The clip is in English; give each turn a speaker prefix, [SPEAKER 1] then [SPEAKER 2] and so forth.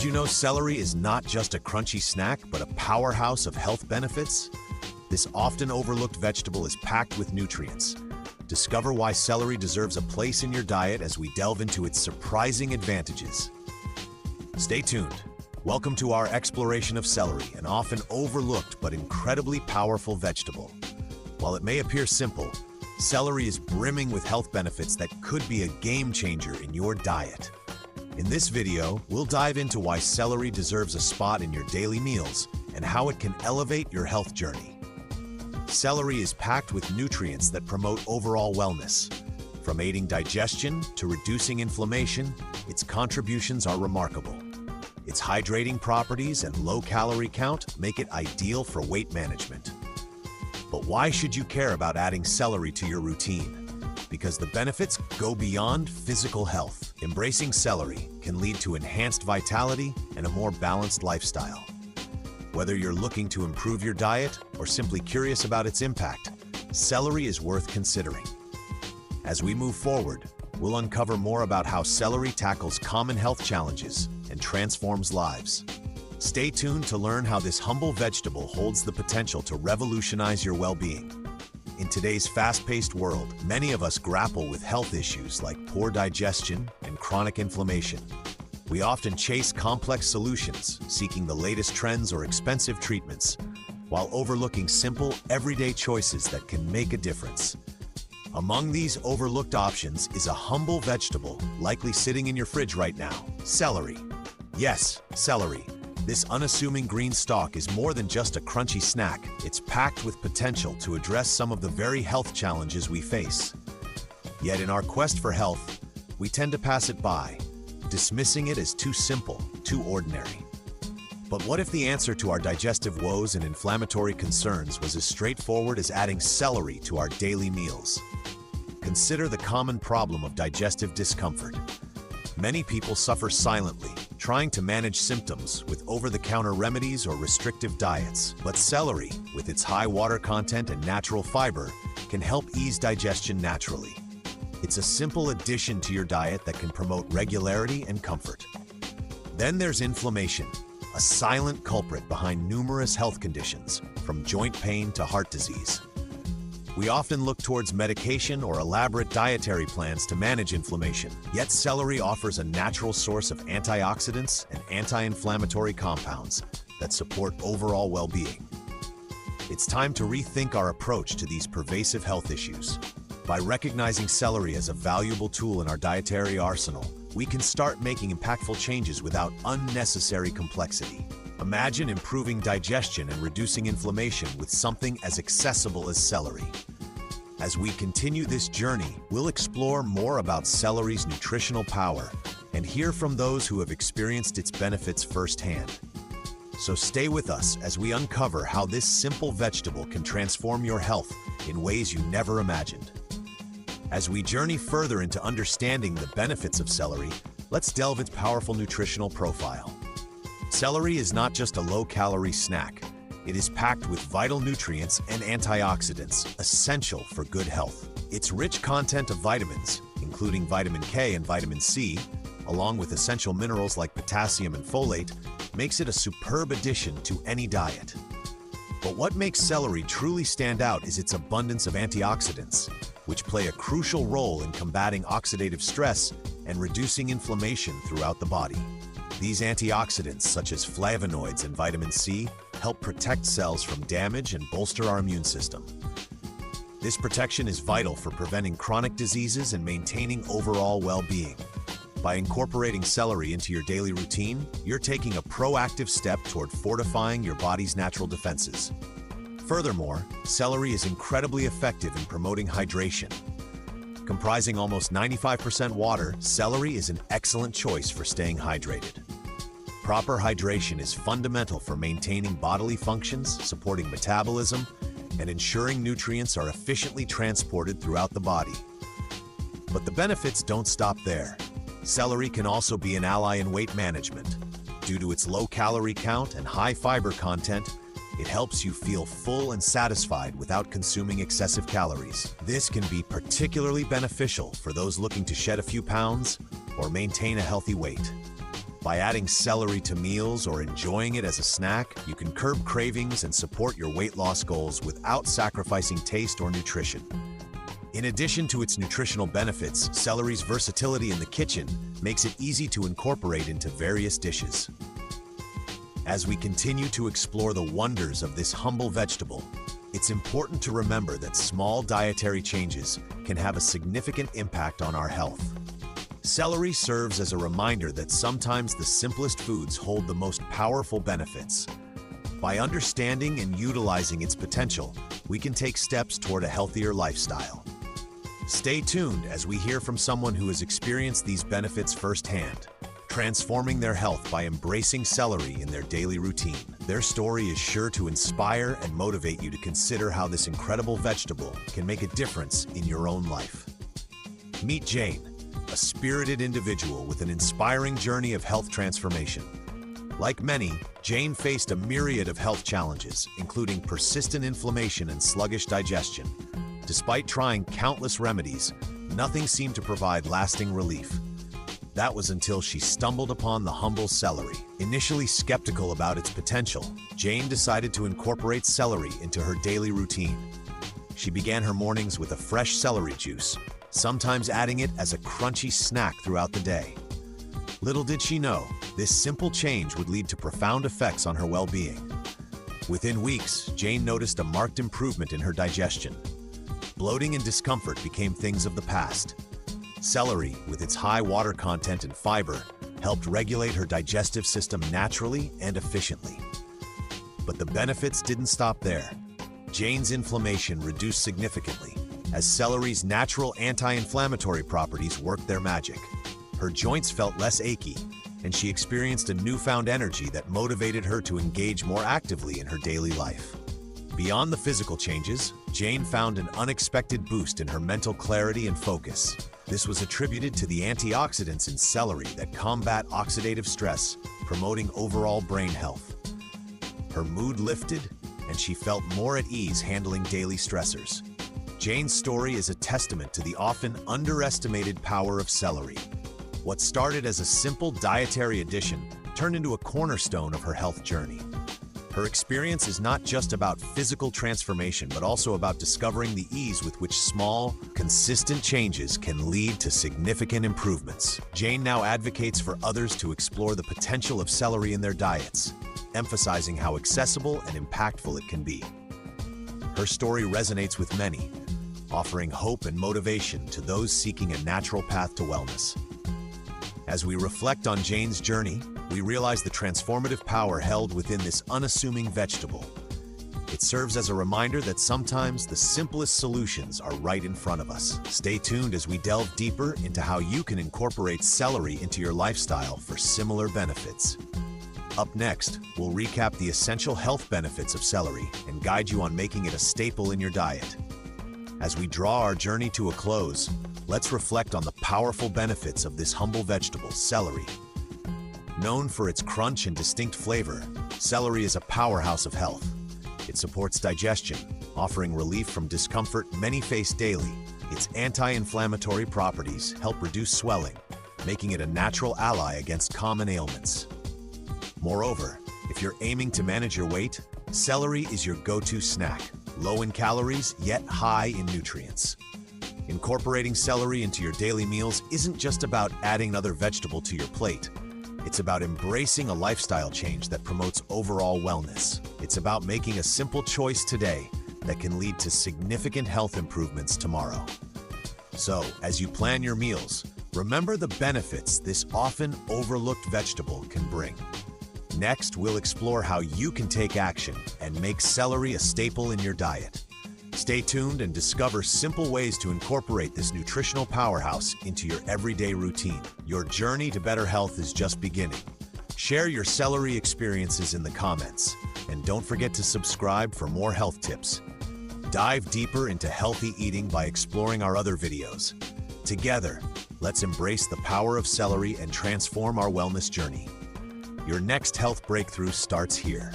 [SPEAKER 1] Did you know celery is not just a crunchy snack, but a powerhouse of health benefits? This often overlooked vegetable is packed with nutrients. Discover why celery deserves a place in your diet as we delve into its surprising advantages. Stay tuned. Welcome to our exploration of celery, an often overlooked but incredibly powerful vegetable. While it may appear simple, celery is brimming with health benefits that could be a game changer in your diet. In this video, we'll dive into why celery deserves a spot in your daily meals and how it can elevate your health journey. Celery is packed with nutrients that promote overall wellness. From aiding digestion to reducing inflammation, its contributions are remarkable. Its hydrating properties and low calorie count make it ideal for weight management. But why should you care about adding celery to your routine? Because the benefits go beyond physical health. Embracing celery can lead to enhanced vitality and a more balanced lifestyle. Whether you're looking to improve your diet or simply curious about its impact, celery is worth considering. As we move forward, we'll uncover more about how celery tackles common health challenges and transforms lives. Stay tuned to learn how this humble vegetable holds the potential to revolutionize your well-being. In today's fast-paced world, many of us grapple with health issues like poor digestion and chronic inflammation. We often chase complex solutions, seeking the latest trends or expensive treatments, while overlooking simple, everyday choices that can make a difference. Among these overlooked options is a humble vegetable likely sitting in your fridge right now: celery. Yes, celery. This unassuming green stalk is more than just a crunchy snack. It's packed with potential to address some of the very health challenges we face. Yet in our quest for health, we tend to pass it by, dismissing it as too simple, too ordinary. But what if the answer to our digestive woes and inflammatory concerns was as straightforward as adding celery to our daily meals? Consider the common problem of digestive discomfort. Many people suffer silently, trying to manage symptoms with over-the-counter remedies or restrictive diets. But celery, with its high water content and natural fiber, can help ease digestion naturally. It's a simple addition to your diet that can promote regularity and comfort. Then there's inflammation, a silent culprit behind numerous health conditions, from joint pain to heart disease. We often look towards medication or elaborate dietary plans to manage inflammation, yet celery offers a natural source of antioxidants and anti-inflammatory compounds that support overall well-being. It's time to rethink our approach to these pervasive health issues. By recognizing celery as a valuable tool in our dietary arsenal, we can start making impactful changes without unnecessary complexity. Imagine improving digestion and reducing inflammation with something as accessible as celery. As we continue this journey, we'll explore more about celery's nutritional power and hear from those who have experienced its benefits firsthand. So stay with us as we uncover how this simple vegetable can transform your health in ways you never imagined. As we journey further into understanding the benefits of celery, let's delve into its powerful nutritional profile. Celery is not just a low-calorie snack. It is packed with vital nutrients and antioxidants, essential for good health. Its rich content of vitamins, including vitamin K and vitamin C, along with essential minerals like potassium and folate, makes it a superb addition to any diet. But what makes celery truly stand out is its abundance of antioxidants, which play a crucial role in combating oxidative stress and reducing inflammation throughout the body. These antioxidants, such as flavonoids and vitamin C, help protect cells from damage and bolster our immune system. This protection is vital for preventing chronic diseases and maintaining overall well-being. By incorporating celery into your daily routine, you're taking a proactive step toward fortifying your body's natural defenses. Furthermore, celery is incredibly effective in promoting hydration. Comprising almost 95% water, celery is an excellent choice for staying hydrated. Proper hydration is fundamental for maintaining bodily functions, supporting metabolism, and ensuring nutrients are efficiently transported throughout the body. But the benefits don't stop there. Celery can also be an ally in weight management. Due to its low calorie count and high fiber content, it helps you feel full and satisfied without consuming excessive calories. This can be particularly beneficial for those looking to shed a few pounds or maintain a healthy weight. By adding celery to meals or enjoying it as a snack, you can curb cravings and support your weight loss goals without sacrificing taste or nutrition. In addition to its nutritional benefits, celery's versatility in the kitchen makes it easy to incorporate into various dishes. As we continue to explore the wonders of this humble vegetable, it's important to remember that small dietary changes can have a significant impact on our health. Celery serves as a reminder that sometimes the simplest foods hold the most powerful benefits. By understanding and utilizing its potential, we can take steps toward a healthier lifestyle. Stay tuned as we hear from someone who has experienced these benefits firsthand, transforming their health by embracing celery in their daily routine. Their story is sure to inspire and motivate you to consider how this incredible vegetable can make a difference in your own life. Meet Jane, a spirited individual with an inspiring journey of health transformation. Like many, Jane faced a myriad of health challenges, including persistent inflammation and sluggish digestion. Despite trying countless remedies, nothing seemed to provide lasting relief. That was until she stumbled upon the humble celery. Initially skeptical about its potential, Jane decided to incorporate celery into her daily routine. She began her mornings with a fresh celery juice, sometimes adding it as a crunchy snack throughout the day. Little did she know, this simple change would lead to profound effects on her well-being. Within weeks, Jane noticed a marked improvement in her digestion. Bloating and discomfort became things of the past. Celery, with its high water content and fiber, helped regulate her digestive system naturally and efficiently. But the benefits didn't stop there. Jane's inflammation reduced significantly as celery's natural anti-inflammatory properties worked their magic. Her joints felt less achy, and she experienced a newfound energy that motivated her to engage more actively in her daily life. Beyond the physical changes, Jane found an unexpected boost in her mental clarity and focus. This was attributed to the antioxidants in celery that combat oxidative stress, promoting overall brain health. Her mood lifted, and she felt more at ease handling daily stressors. Jane's story is a testament to the often underestimated power of celery. What started as a simple dietary addition turned into a cornerstone of her health journey. Her experience is not just about physical transformation, but also about discovering the ease with which small, consistent changes can lead to significant improvements. Jane now advocates for others to explore the potential of celery in their diets, emphasizing how accessible and impactful it can be. Her story resonates with many, offering hope and motivation to those seeking a natural path to wellness. As we reflect on Jane's journey, we realize the transformative power held within this unassuming vegetable. It serves as a reminder that sometimes the simplest solutions are right in front of us. Stay tuned as we delve deeper into how you can incorporate celery into your lifestyle for similar benefits. Up next, we'll recap the essential health benefits of celery and guide you on making it a staple in your diet. As we draw our journey to a close, let's reflect on the powerful benefits of this humble vegetable, celery. Known for its crunch and distinct flavor, celery is a powerhouse of health. It supports digestion, offering relief from discomfort many face daily. Its anti-inflammatory properties help reduce swelling, making it a natural ally against common ailments. Moreover, if you're aiming to manage your weight, celery is your go-to snack, low in calories yet high in nutrients. Incorporating celery into your daily meals isn't just about adding another vegetable to your plate. It's about embracing a lifestyle change that promotes overall wellness. It's about making a simple choice today that can lead to significant health improvements tomorrow. So, as you plan your meals, remember the benefits this often overlooked vegetable can bring. Next, we'll explore how you can take action and make celery a staple in your diet. Stay tuned and discover simple ways to incorporate this nutritional powerhouse into your everyday routine. Your journey to better health is just beginning. Share your celery experiences in the comments, and don't forget to subscribe for more health tips. Dive deeper into healthy eating by exploring our other videos. Together, let's embrace the power of celery and transform our wellness journey. Your next health breakthrough starts here.